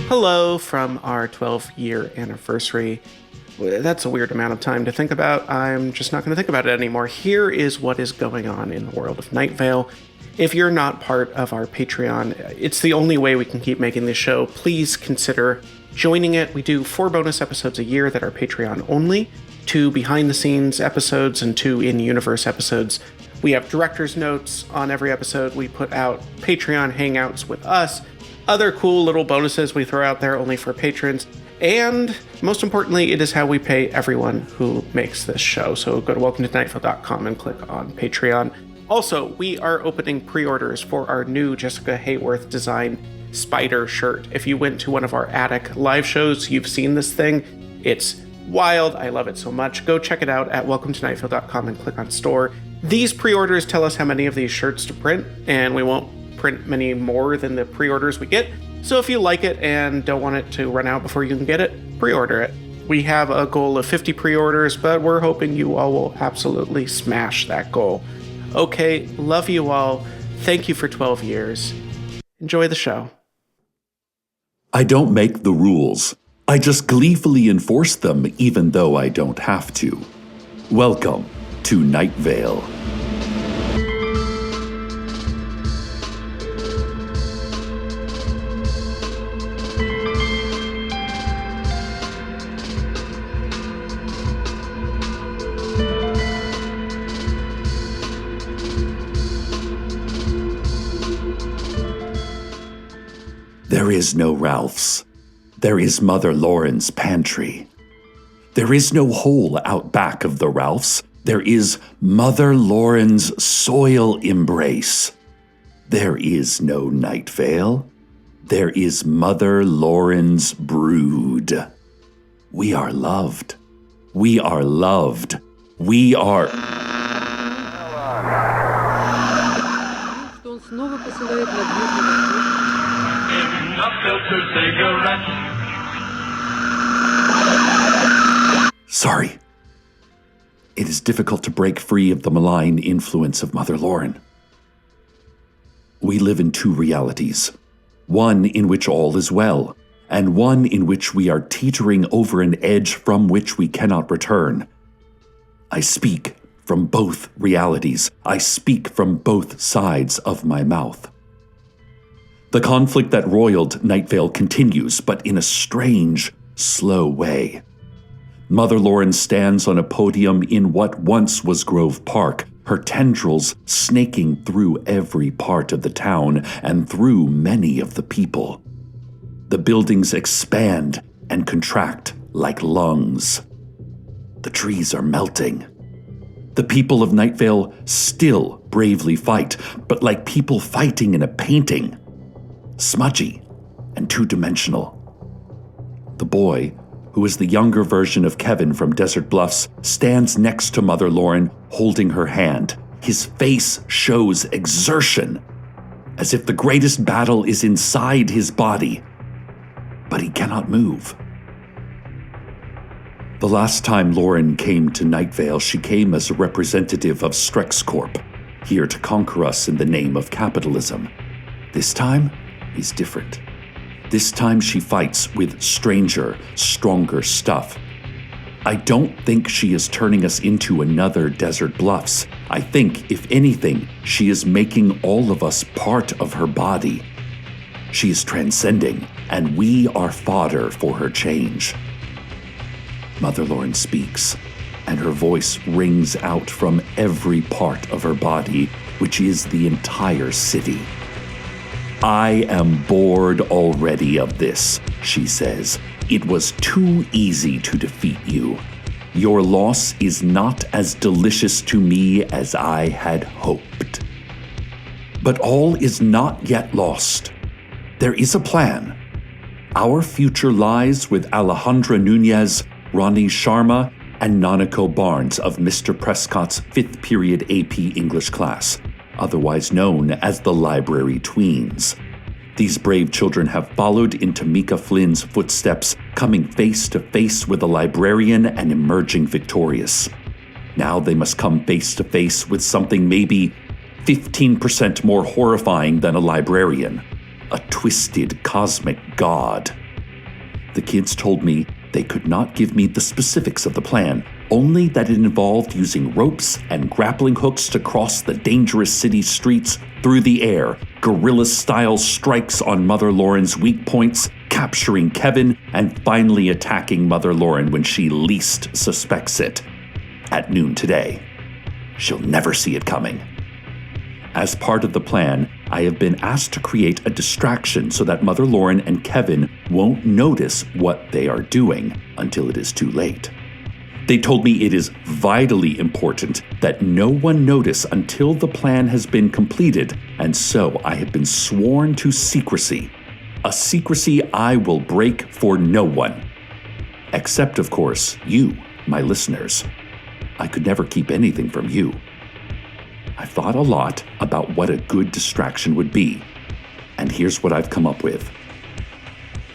Hello from our 12-year anniversary. That's a weird amount of time to think about. I'm just not going to think about it anymore. Here is what is going on in the world of Night Vale. If you're not part of our Patreon, it's the only way we can keep making this show. Please consider joining it. We do 4 bonus episodes a year that are Patreon only, 2 behind-the-scenes episodes and 2 in-universe episodes. We have director's notes on every episode. We put out Patreon hangouts with us, other cool little bonuses we throw out there only for patrons, and most importantly, it is how we pay everyone who makes this show. So go to welcometonightvale.com and click on Patreon. Also, we are opening pre-orders for our new Jessica Hayworth designed spider shirt. If you went to one of our attic live shows, you've seen this thing. It's wild. I love it so much. Go check it out at welcometonightvale.com and click on store. These pre-orders tell us how many of these shirts to print, and we won't print many more than the pre-orders we get. So if you like it and don't want it to run out before you can get it, pre-order it. We have a goal of 50 pre-orders, but we're hoping you all will absolutely smash that goal. Okay, love you all. Thank you for 12 years. Enjoy the show. I don't make the rules. I just gleefully enforce them even though I don't have to. Welcome to Night Vale. There is no Ralph's. There is Mother Lauren's pantry. There is no hole out back of the Ralph's. There is Mother Lauren's soil embrace. There is no Night Vale. There is Mother Lauren's brood. We are loved. We are loved. We are... Sorry. It is difficult to break free of the malign influence of Mother Lauren. We live in 2 realities. One in which all is well, and one in which we are teetering over an edge from which we cannot return. I speak from both realities. I speak from both sides of my mouth. The conflict that roiled Night Vale continues, but in a strange, slow way. Mother Lauren stands on a podium in what once was Grove Park, her tendrils snaking through every part of the town and through many of the people. The buildings expand and contract like lungs. The trees are melting. The people of Night Vale still bravely fight, but like people fighting in a painting. Smudgy and 2-dimensional. The boy, who is the younger version of Kevin from Desert Bluffs, stands next to Mother Lauren, holding her hand. His face shows exertion, as if the greatest battle is inside his body, but he cannot move. The last time Lauren came to Night Vale, she came as a representative of Strex Corp, here to conquer us in the name of capitalism. This time is different. This time she fights with stranger, stronger stuff. I don't think she is turning us into another Desert Bluffs. I think, if anything, she is making all of us part of her body. She is transcending, and we are fodder for her change. Mother Lauren speaks, and her voice rings out from every part of her body, which is the entire city. I am bored already of this, she says. It was too easy to defeat you. Your loss is not as delicious to me as I had hoped. But all is not yet lost. There is a plan. Our future lies with Alejandra Nunez, Ronnie Sharma, and Nanako Barnes of Mr. Prescott's 5th period AP English class, otherwise known as the Library Tweens. These brave children have followed in Tamika Flynn's footsteps, coming face to face with a librarian and emerging victorious. Now they must come face to face with something maybe 15% more horrifying than a librarian, a twisted cosmic god. The kids told me they could not give me the specifics of the plan, only that it involved using ropes and grappling hooks to cross the dangerous city streets through the air, guerrilla-style strikes on Mother Lauren's weak points, capturing Kevin, and finally attacking Mother Lauren when she least suspects it. At noon today. She'll never see it coming. As part of the plan, I have been asked to create a distraction so that Mother Lauren and Kevin won't notice what they are doing until it is too late. They told me it is vitally important that no one notice until the plan has been completed, and so I have been sworn to secrecy. A secrecy I will break for no one. Except, of course, you, my listeners. I could never keep anything from you. I've thought a lot about what a good distraction would be, and here's what I've come up with.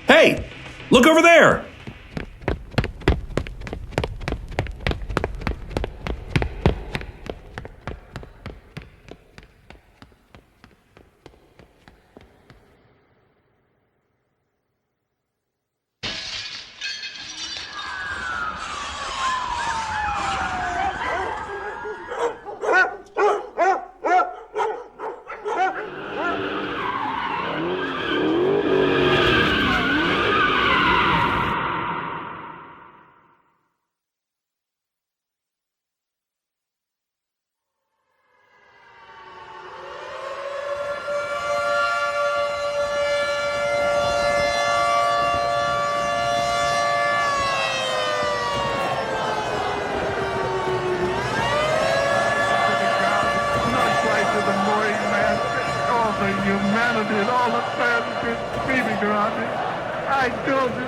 Hey, look over there! Narrated all the plans just screaming around me. I told you.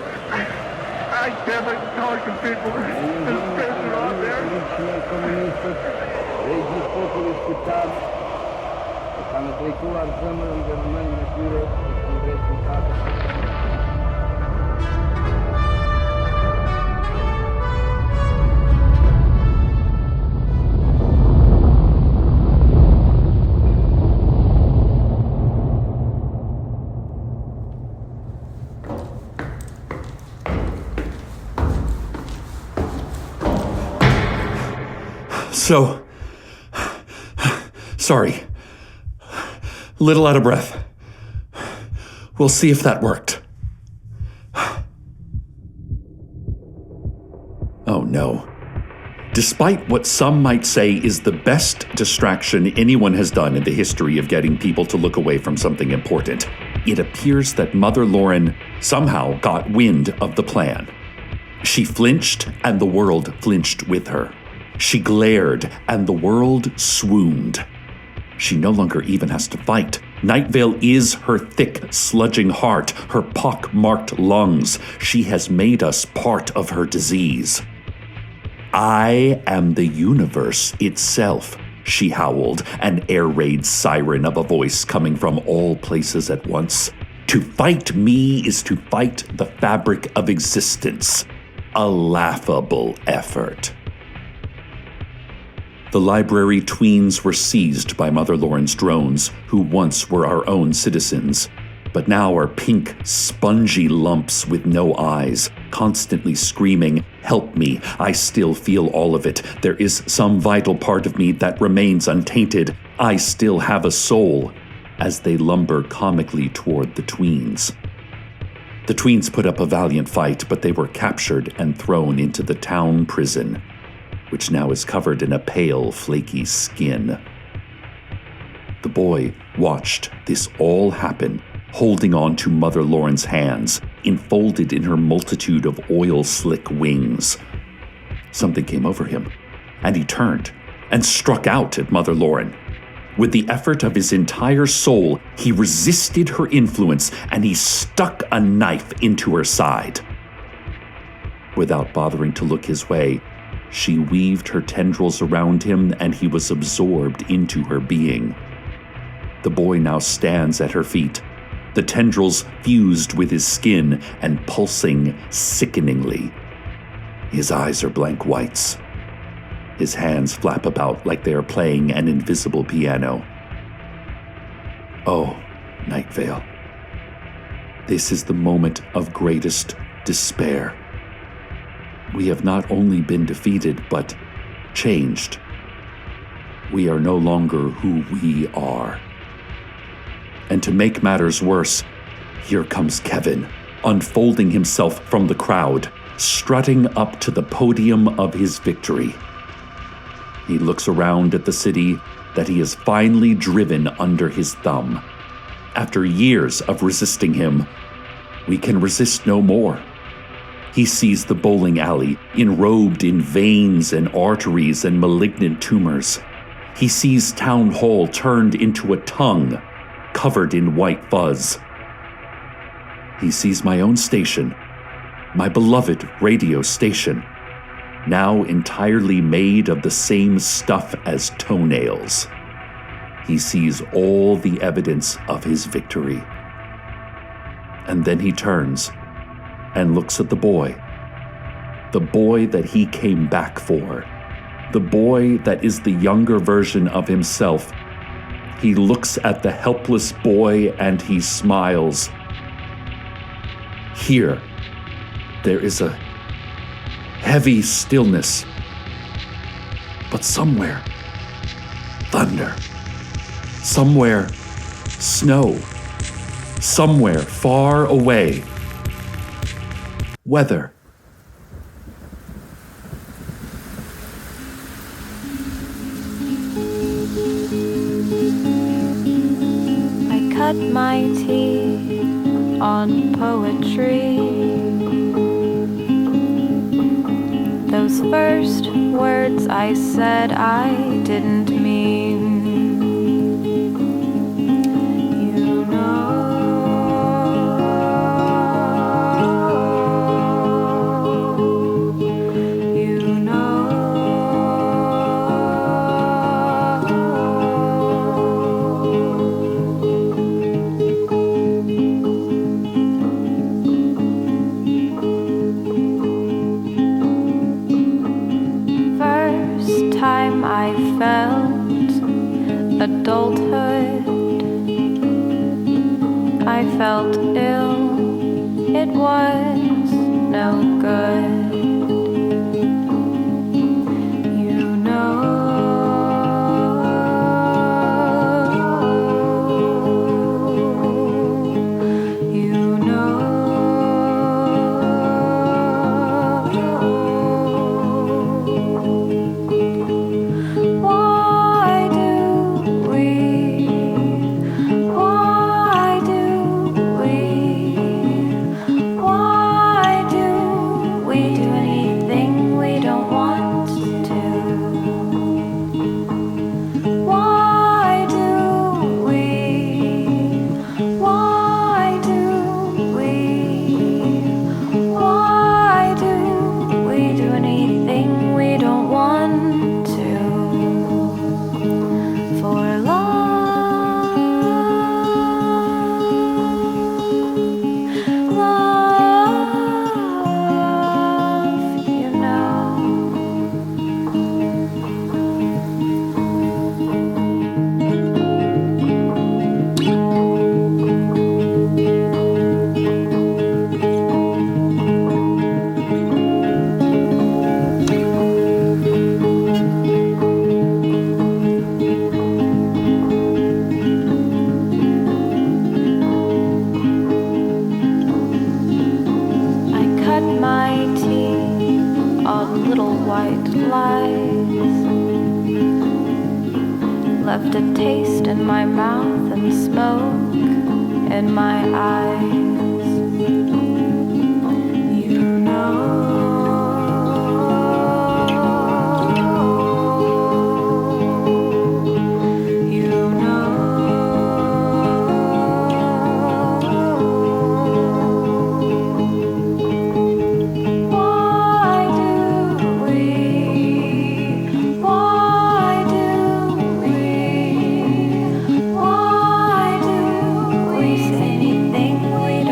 I never talk to people. There's pressure on there. So, sorry. Little out of breath. We'll see if that worked. Oh no. Despite what some might say is the best distraction anyone has done in the history of getting people to look away from something important, it appears that Mother Lauren somehow got wind of the plan. She flinched, and the world flinched with her. She glared, and the world swooned. She no longer even has to fight. Night Vale is her thick, sludging heart, her pock-marked lungs. She has made us part of her disease. I am the universe itself, she howled, an air raid siren of a voice coming from all places at once. To fight me is to fight the fabric of existence. A laughable effort. The library tweens were seized by Mother Lauren's drones, who once were our own citizens, but now are pink, spongy lumps with no eyes, constantly screaming, "Help me, I still feel all of it. There is some vital part of me that remains untainted. I still have a soul," as they lumber comically toward the tweens. The tweens put up a valiant fight, but they were captured and thrown into the town prison, which now is covered in a pale, flaky skin. The boy watched this all happen, holding on to Mother Lauren's hands, enfolded in her multitude of oil-slick wings. Something came over him, and he turned and struck out at Mother Lauren. With the effort of his entire soul, he resisted her influence, and he stuck a knife into her side. Without bothering to look his way, she weaved her tendrils around him, and he was absorbed into her being. The boy now stands at her feet, the tendrils fused with his skin and pulsing sickeningly. His eyes are blank whites. His hands flap about like they are playing an invisible piano. Oh, Night Vale. This is the moment of greatest despair. We have not only been defeated, but changed. We are no longer who we are. And to make matters worse, here comes Kevin, unfolding himself from the crowd, strutting up to the podium of his victory. He looks around at the city that he has finally driven under his thumb. After years of resisting him, we can resist no more. He sees the bowling alley enrobed in veins and arteries and malignant tumors. He sees Town Hall turned into a tongue covered in white fuzz. He sees my own station, my beloved radio station, now entirely made of the same stuff as toenails. He sees all the evidence of his victory. And then he turns and looks at the boy that he came back for, the boy that is the younger version of himself. He looks at the helpless boy and he smiles. Here, there is a heavy stillness, but somewhere, thunder. Somewhere, snow. Somewhere far away, weather. I cut my teeth on poetry. Those first words I said I didn't mean. I felt adulthood. I felt ill. It was no good. You know. You know. Left a taste in my mouth and smoke in my eyes. You know. We say anything we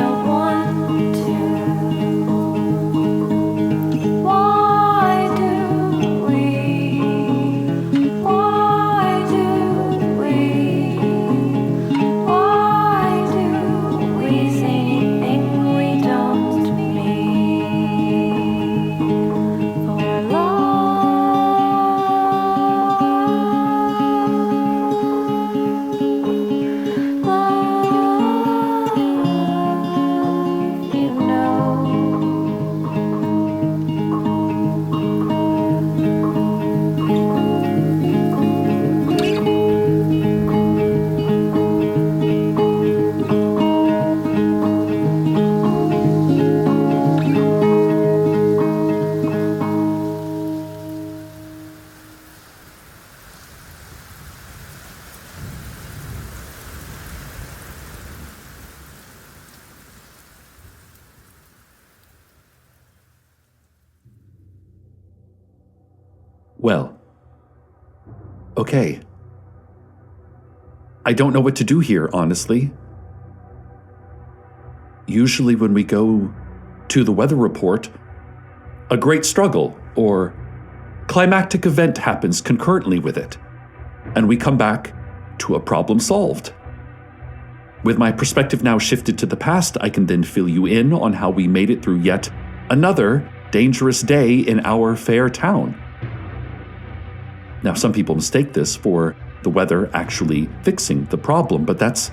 Well, okay. I don't know what to do here, honestly. Usually when we go to the weather report, a great struggle or climactic event happens concurrently with it, and we come back to a problem solved. With my perspective now shifted to the past, I can then fill you in on how we made it through yet another dangerous day in our fair town. Now, some people mistake this for the weather actually fixing the problem, but that's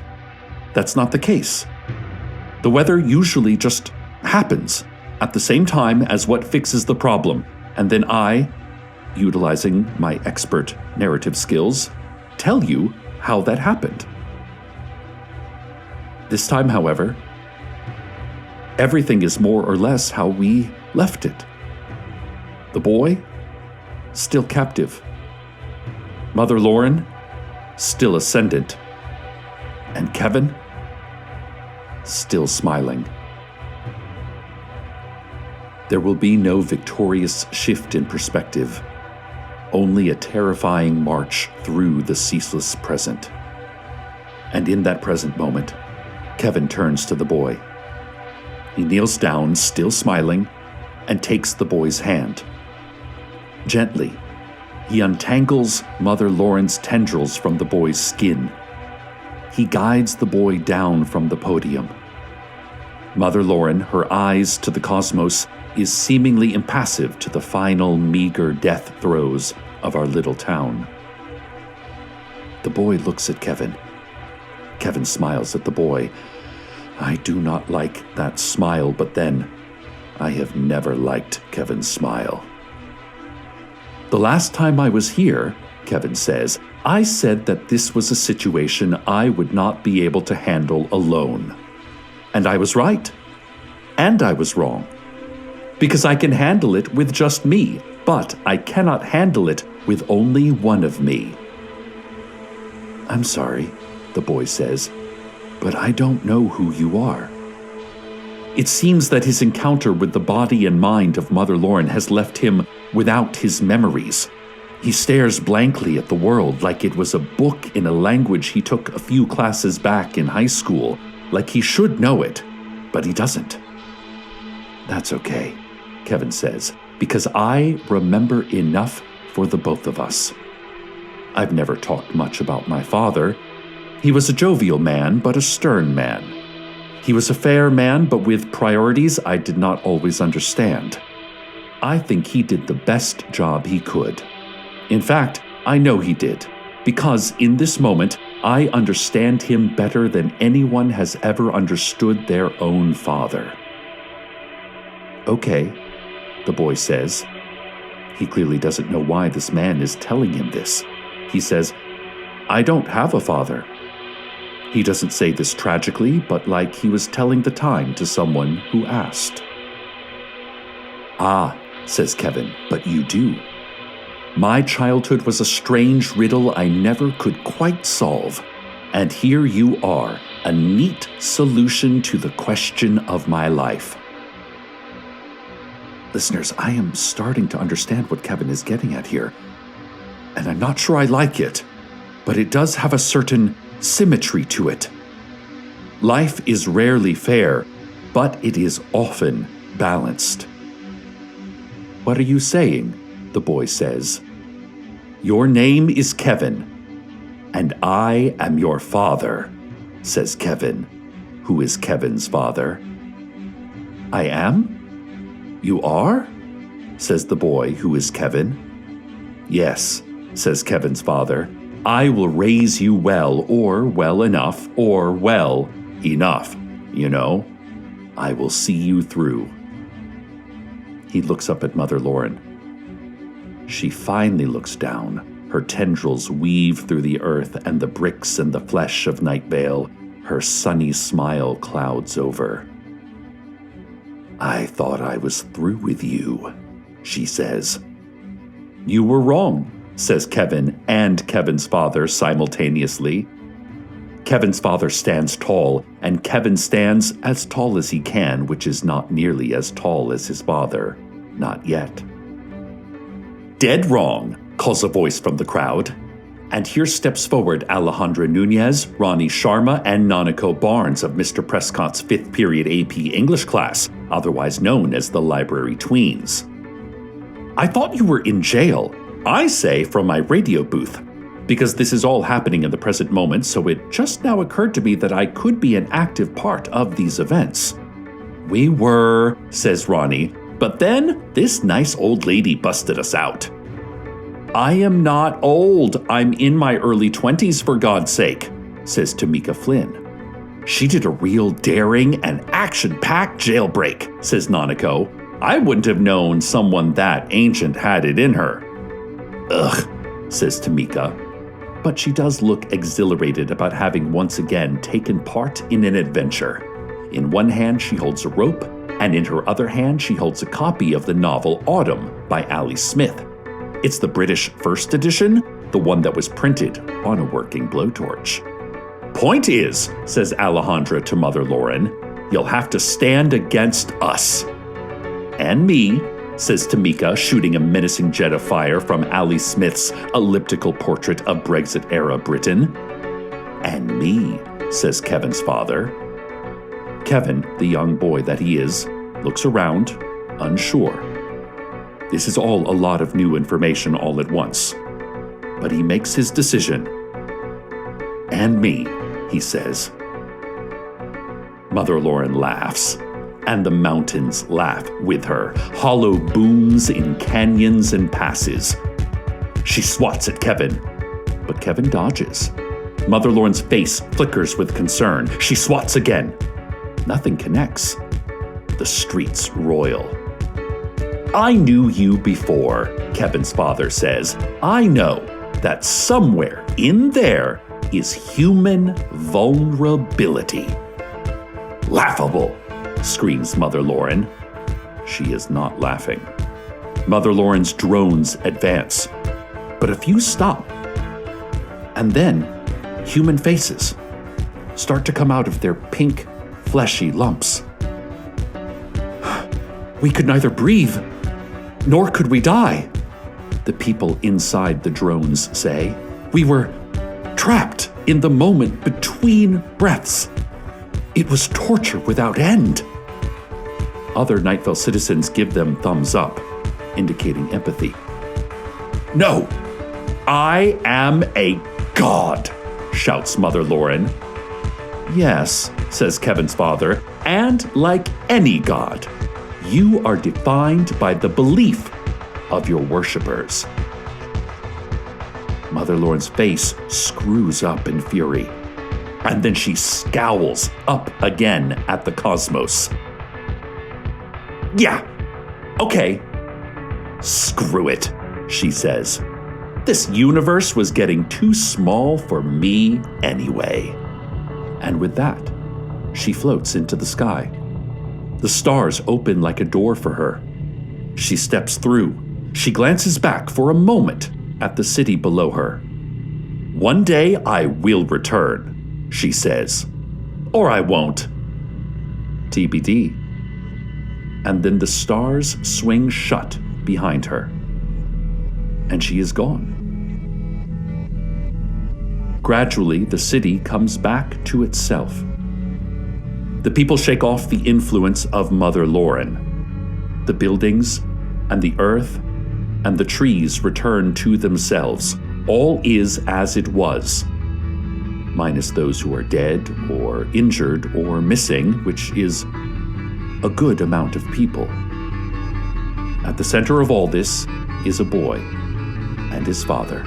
not the case. The weather usually just happens at the same time as what fixes the problem, and then I, utilizing my expert narrative skills, tell you how that happened. This time, however, everything is more or less how we left it. The boy, still captive. Mother Lauren, still ascendant. And Kevin, still smiling. There will be no victorious shift in perspective, only a terrifying march through the ceaseless present. And in that present moment, Kevin turns to the boy. He kneels down, still smiling, and takes the boy's hand. Gently, he untangles Mother Lauren's tendrils from the boy's skin. He guides the boy down from the podium. Mother Lauren, her eyes to the cosmos, is seemingly impassive to the final meager death throes of our little town. The boy looks at Kevin. Kevin smiles at the boy. I do not like that smile, but then, I have never liked Kevin's smile. The last time I was here, Kevin says, I said that this was a situation I would not be able to handle alone. And I was right. And I was wrong. Because I can handle it with just me, but I cannot handle it with only one of me. I'm sorry, the boy says, but I don't know who you are. It seems that his encounter with the body and mind of Mother Lauren has left him without his memories. He stares blankly at the world like it was a book in a language he took a few classes back in high school, like he should know it, but he doesn't. That's okay, Kevin says, because I remember enough for the both of us. I've never talked much about my father. He was a jovial man, but a stern man. He was a fair man, but with priorities I did not always understand. I think he did the best job he could. In fact, I know he did, because in this moment, I understand him better than anyone has ever understood their own father. Okay, the boy says. He clearly doesn't know why this man is telling him this. He says, I don't have a father. He doesn't say this tragically, but like he was telling the time to someone who asked. Ah, says Kevin, but you do. My childhood was a strange riddle I never could quite solve, and here you are, a neat solution to the question of my life. Listeners, I am starting to understand what Kevin is getting at here, and I'm not sure I like it, but it does have a certain symmetry to it. Life is rarely fair, but it is often balanced. What are you saying? The boy says. Your name is Kevin, and I am your father, says Kevin, who is Kevin's father. I am? You are? Says the boy, who is Kevin. Yes, says Kevin's father. I will raise you well, or well enough, or well enough, you know. I will see you through. He looks up at Mother Lauren. She finally looks down. Her tendrils weave through the earth and the bricks and the flesh of Night Vale. Her sunny smile clouds over. I thought I was through with you, she says. You were wrong, says Kevin and Kevin's father simultaneously. Kevin's father stands tall, and Kevin stands as tall as he can, which is not nearly as tall as his father. Not yet. Dead wrong, calls a voice from the crowd. And here steps forward Alejandra Nunez, Ronnie Sharma, and Nanako Barnes of Mr. Prescott's 5th period AP English class, otherwise known as the Library Tweens. I thought you were in jail, I say from my radio booth, because this is all happening in the present moment, so it just now occurred to me that I could be an active part of these events. We were, says Ronnie, but then this nice old lady busted us out. I am not old. I'm in my early 20s, for God's sake, says Tamika Flynn. She did a real daring and action-packed jailbreak, says Nanako. I wouldn't have known someone that ancient had it in her. Ugh, says Tamika. But she does look exhilarated about having once again taken part in an adventure. In one hand, she holds a rope, and in her other hand, she holds a copy of the novel Autumn by Ali Smith. It's the British first edition, the one that was printed on a working blowtorch. Point is, says Alejandra to Mother Lauren, you'll have to stand against us. And me, says Tamika, shooting a menacing jet of fire from Ali Smith's elliptical portrait of Brexit-era Britain. And me, says Kevin's father. Kevin, the young boy that he is, looks around, unsure. This is all a lot of new information all at once. But he makes his decision. And me, he says. Mother Lauren laughs, and the mountains laugh with her, hollow booms in canyons and passes. She swats at Kevin, but Kevin dodges. Mother Lauren's face flickers with concern. She swats again. Nothing connects. The streets roil. I knew you before, Kevin's father says. I know that somewhere in there is human vulnerability. Laughable, screams Mother Lauren. She is not laughing. Mother Lauren's drones advance, but a few stop. And then human faces start to come out of their pink, fleshy lumps. We could neither breathe, nor could we die, the people inside the drones say. We were trapped in the moment between breaths. It was torture without end. Other Night Vale citizens give them thumbs up, indicating empathy. No, I am a god, shouts Mother Lauren. Yes, says Kevin's father, and like any god, you are defined by the belief of your worshippers. Mother Lauren's face screws up in fury, and then she scowls up again at the cosmos. Yeah, okay, screw it, she says. This universe was getting too small for me anyway. And with that, she floats into the sky. The stars open like a door for her. She steps through. She glances back for a moment at the city below her. One day I will return, she says. Or I won't. TBD. And then the stars swing shut behind her. And she is gone. Gradually, the city comes back to itself. The people shake off the influence of Mother Lauren. The buildings and the earth and the trees return to themselves. All is as it was, minus those who are dead or injured or missing, which is a good amount of people. At the center of all this is a boy and his father.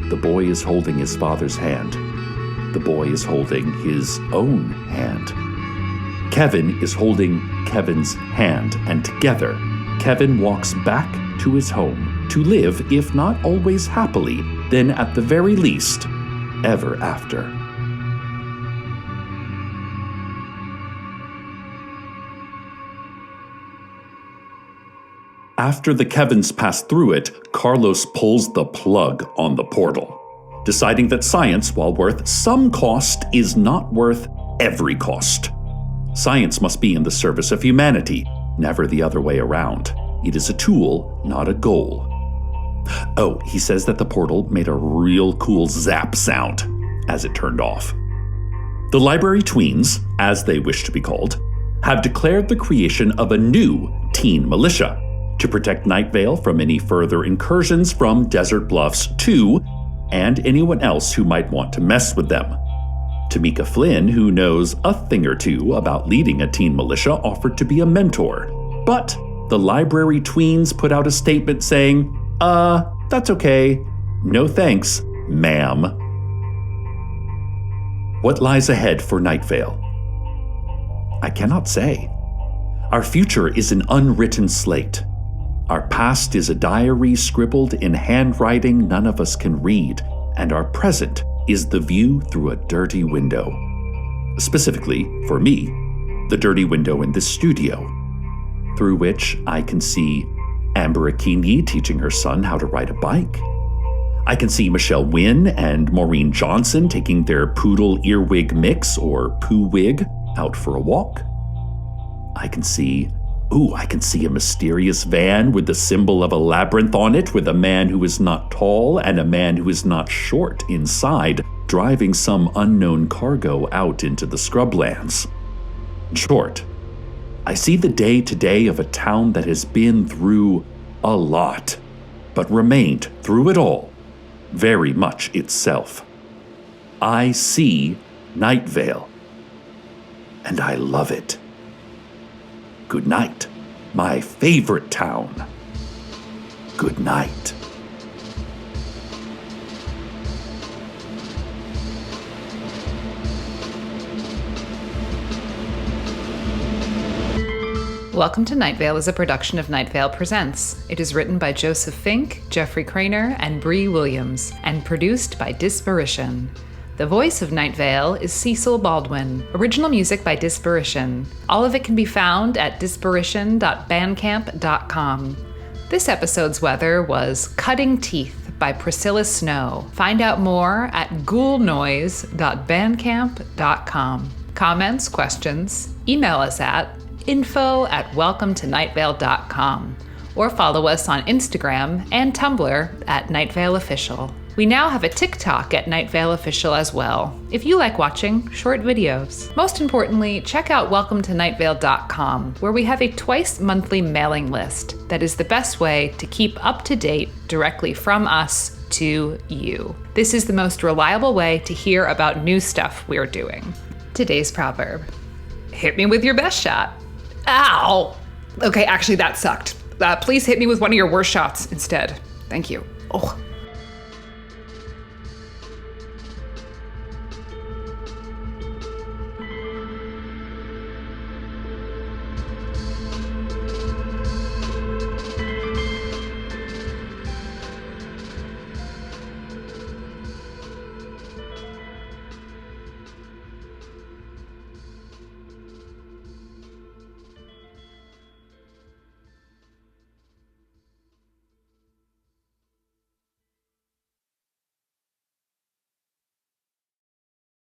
The boy is holding his father's hand. The boy is holding his own hand. Kevin is holding Kevin's hand, and together, Kevin walks back to his home to live, if not always happily, then at the very least, ever after. After the Kevins pass through it, Carlos pulls the plug on the portal, deciding that science, while worth some cost, is not worth every cost. Science must be in the service of humanity, never the other way around. It is a tool, not a goal. Oh, he says that the portal made a real cool zap sound as it turned off. The library tweens, as they wish to be called, have declared the creation of a new teen militia to protect Night Vale from any further incursions from Desert Bluffs 2 and anyone else who might want to mess with them. Tamika Flynn, who knows a thing or two about leading a teen militia, offered to be a mentor, but the library tweens put out a statement saying, that's okay. No thanks, ma'am. What lies ahead for Night Vale? I cannot say. Our future is an unwritten slate. Our past is a diary scribbled in handwriting none of us can read, and our present is the view through a dirty window. Specifically, for me, the dirty window in this studio, through which I can see Amber Akini teaching her son how to ride a bike. I can see Michelle Wynn and Maureen Johnson taking their poodle earwig mix, or poo wig, out for a walk. I can see a mysterious van with the symbol of a labyrinth on it, with a man who is not tall and a man who is not short inside, driving some unknown cargo out into the scrublands. In short, I see the day-to-day of a town that has been through a lot, but remained through it all very much itself. I see Night Vale, and I love it. Good night, my favorite town. Good night. Welcome to Night Vale is a production of Night Vale Presents. It is written by Joseph Fink, Jeffrey Cranor, and Brie Williams, and produced by Disparition. The voice of Night Vale is Cecil Baldwin. Original music by Disparition. All of it can be found at disparition.bandcamp.com. This episode's weather was Cutting Teeth by Priscilla Snow. Find out more at ghoulnoise.bandcamp.com. Comments, questions, email us at info@welcometonightvale.com or follow us on Instagram and Tumblr at Night Vale Official. We now have a TikTok at Night Vale Official as well, if you like watching short videos. Most importantly, check out welcometonightvale.com, where we have a twice-monthly mailing list that is the best way to keep up to date directly from us to you. This is the most reliable way to hear about new stuff we're doing. Today's proverb: hit me with your best shot. Ow! Okay, actually that sucked. Please hit me with one of your worst shots instead. Thank you. Oh.